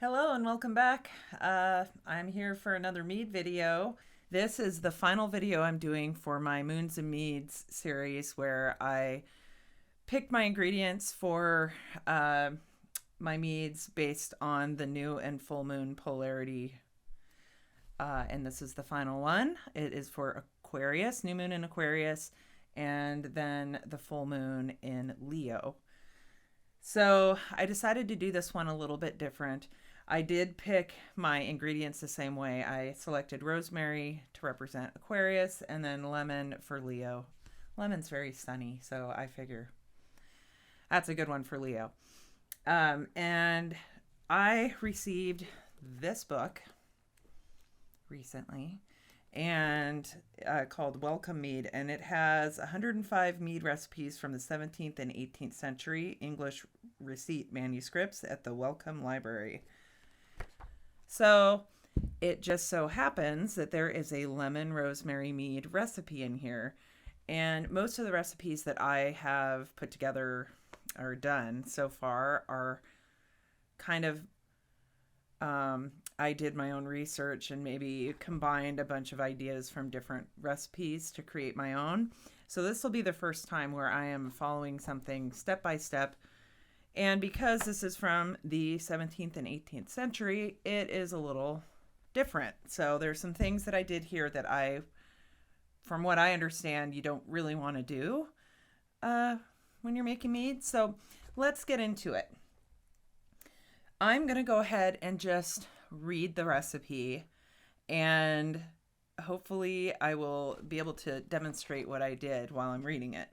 Hello and welcome back. I'm here for another mead video. This is the final video I'm doing for my Moons and Meads series where I picked my ingredients for my meads based on the new and full moon polarity. And this is the final one. It is for Aquarius, new moon in Aquarius, and then the full moon in Leo. So I decided to do this one a little bit different. I did pick my ingredients the same way. I selected rosemary to represent Aquarius and then lemon for Leo. Lemon's very sunny, so I figure that's a good one for Leo. And I received this book recently and called Welcome Mead, and it has 105 mead recipes from the 17th and 18th century English receipt manuscripts at the Wellcome Library. So it just so happens that there is a lemon rosemary mead recipe in here, and most of the recipes that I have put together or done so far are kind of I did my own research and maybe combined a bunch of ideas from different recipes to create my own. So this will be the first time where I am following something step by step. And because this is from the 17th and 18th century, it is a little different. So there's some things that I did here that from what I understand, you don't really want to do when you're making mead. So let's get into it. I'm going to go ahead and just read the recipe, and hopefully I will be able to demonstrate what I did while I'm reading it.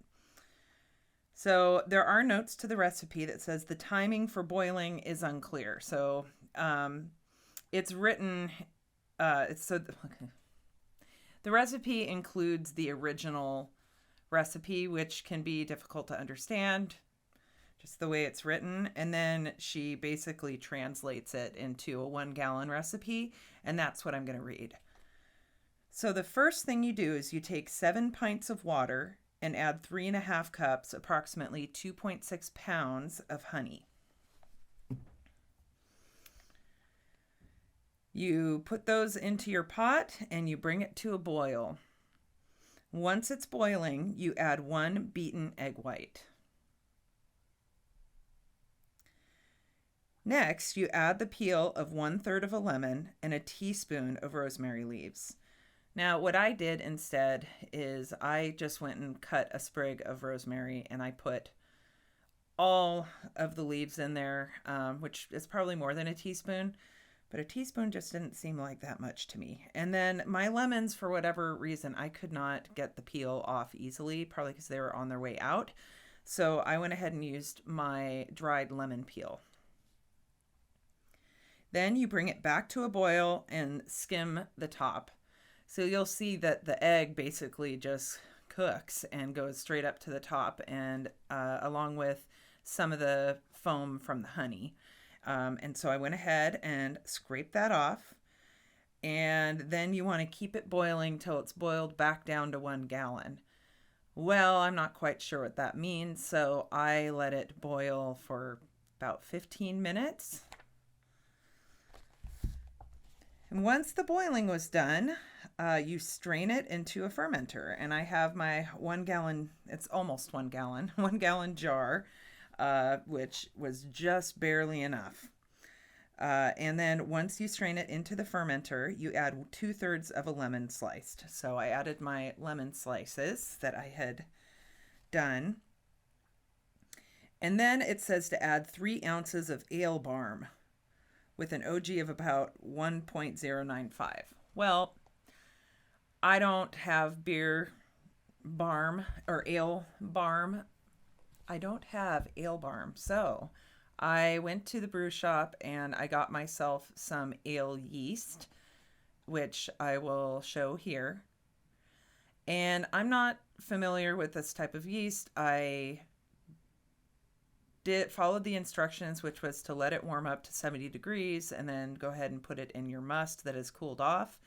So there are notes to the recipe that says the timing for boiling is unclear. So it's written, the recipe includes the original recipe, which can be difficult to understand, just the way it's written. And then she basically translates it into a 1-gallon recipe, and that's what I'm going to read. So the first thing you do is you take 7 pints of water and add 3.5 cups, approximately 2.6 pounds of honey. You put those into your pot and you bring it to a boil. Once it's boiling, you add 1 beaten egg white. Next, you add the peel of 1/3 of a lemon and a teaspoon of rosemary leaves. Now, what I did instead is I just went and cut a sprig of rosemary and I put all of the leaves in there, which is probably more than a teaspoon, but a teaspoon just didn't seem like that much to me. And then my lemons, for whatever reason, I could not get the peel off easily, probably because they were on their way out. So I went ahead and used my dried lemon peel. Then you bring it back to a boil and skim the top. So you'll see that the egg basically just cooks and goes straight up to the top, and along with some of the foam from the honey. And so I went ahead and scraped that off. And then you want to keep it boiling till it's boiled back down to 1 gallon. Well, I'm not quite sure what that means, so I let it boil for about 15 minutes. And once the boiling was done, you strain it into a fermenter. And I have my 1 gallon, it's almost 1 gallon, 1 gallon jar, which was just barely enough. And then once you strain it into the fermenter, you add 2/3 of a lemon sliced. So I added my lemon slices that I had done. And then it says to add 3 ounces of ale barm with an OG of about 1.095. Well, I don't have beer barm or ale barm. I don't have ale barm. So I went to the brew shop and I got myself some ale yeast, which I will show here. And I'm not familiar with this type of yeast. I followed the instructions, which was to let it warm up to 70 degrees and then go ahead and put it in your must that is cooled off.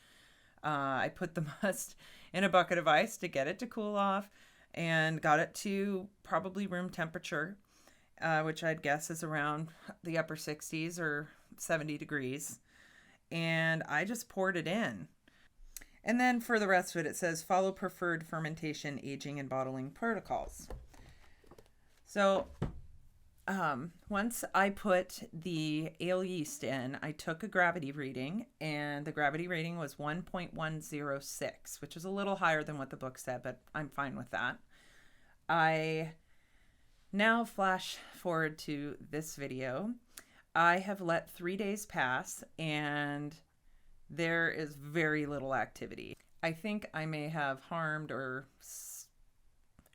I put the must in a bucket of ice to get it to cool off and got it to probably room temperature. which I'd guess is around the upper 60s or 70 degrees. And I just poured it in. And then for the rest of it, it says follow preferred fermentation, aging, and bottling protocols. So once I put the ale yeast in, I took a gravity reading, and the gravity reading was 1.106, which is a little higher than what the book said, but I'm fine with that. I now flash forward to this video. I have let 3 days pass, and there is very little activity. I think I may have harmed or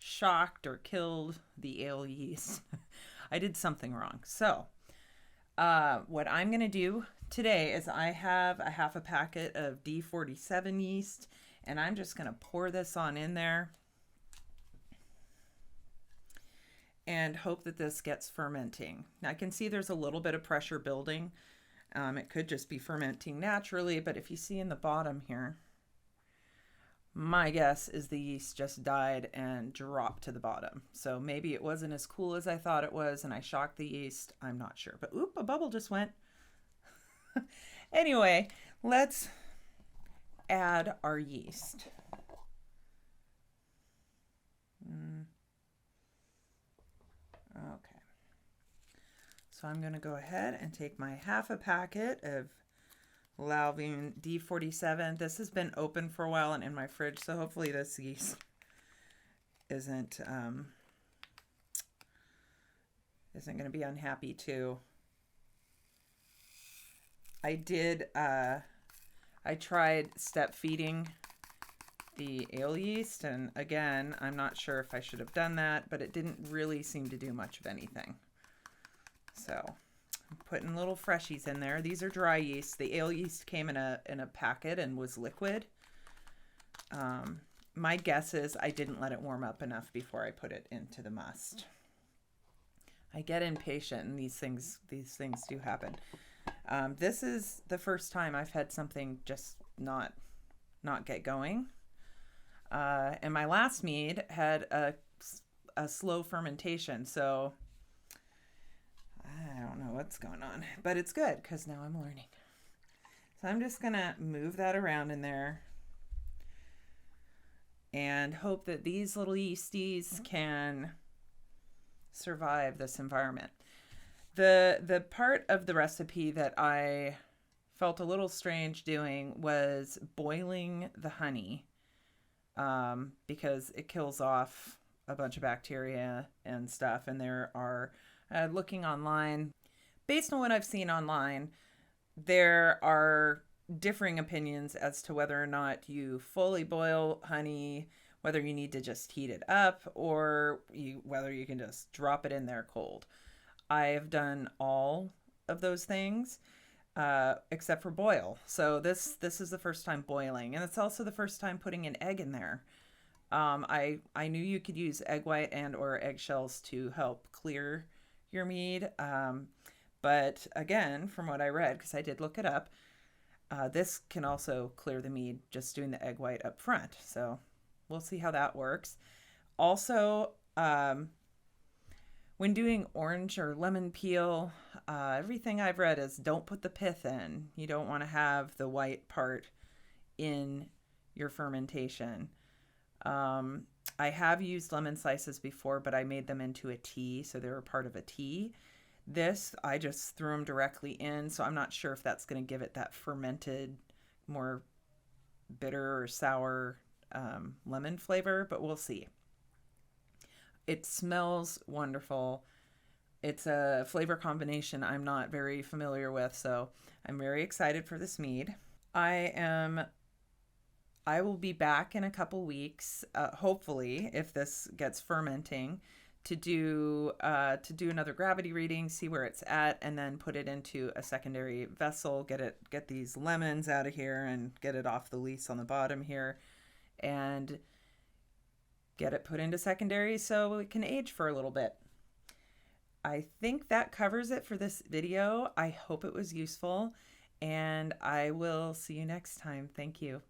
shocked or killed the ale yeast. I did something wrong. So what I'm going to do today is I have a half a packet of D47 yeast, and I'm just going to pour this on in there and hope that this gets fermenting. Now I can see there's a little bit of pressure building. It could just be fermenting naturally, but if you see in the bottom here, my guess is the yeast just died and dropped to the bottom. So maybe it wasn't as cool as I thought it was, and I shocked the yeast. I'm not sure. But oop, a bubble just went. Anyway, let's add our yeast. Okay. So I'm going to go ahead and take my half a packet of Lalvin D47. This has been open for a while and in my fridge, so hopefully this yeast isn't going to be unhappy too. I tried step feeding the ale yeast, and again, I'm not sure if I should have done that, but it didn't really seem to do much of anything. So I'm putting little freshies in there. These are dry yeast. The ale yeast came in a packet and was liquid. My guess is I didn't let it warm up enough before I put it into the must. I get impatient, and these things do happen. This is the first time I've had something just not get going. And my last mead had a slow fermentation, so I don't know what's going on, but it's good because now I'm learning. So I'm just gonna move that around in there and hope that these little yeasties can survive this environment. The part of the recipe that I felt a little strange doing was boiling the honey, because it kills off a bunch of bacteria and stuff. And there are, looking online, based on what I've seen online, there are differing opinions as to whether or not you fully boil honey, whether you need to just heat it up, or whether you can just drop it in there cold. I've done all of those things, except for boil. So this is the first time boiling, and it's also the first time putting an egg in there. I knew you could use egg white and or eggshells to help clear your mead. But again, from what I read, because I did look it up, this can also clear the mead just doing the egg white up front. So we'll see how that works. Also, when doing orange or lemon peel, everything I've read is don't put the pith in. You don't want to have the white part in your fermentation. I have used lemon slices before, but I made them into a tea, so they were part of a tea. This, I just threw them directly in, so I'm not sure if that's going to give it that fermented, more bitter or sour lemon flavor, but we'll see. It smells wonderful. It's a flavor combination I'm not very familiar with, so I'm very excited for this mead. I will be back in a couple weeks, hopefully, if this gets fermenting, to do another gravity reading, see where it's at, and then put it into a secondary vessel, get these lemons out of here and get it off the lees on the bottom here, and get it put into secondary so it can age for a little bit. I think that covers it for this video. I hope it was useful, and I will see you next time. Thank you.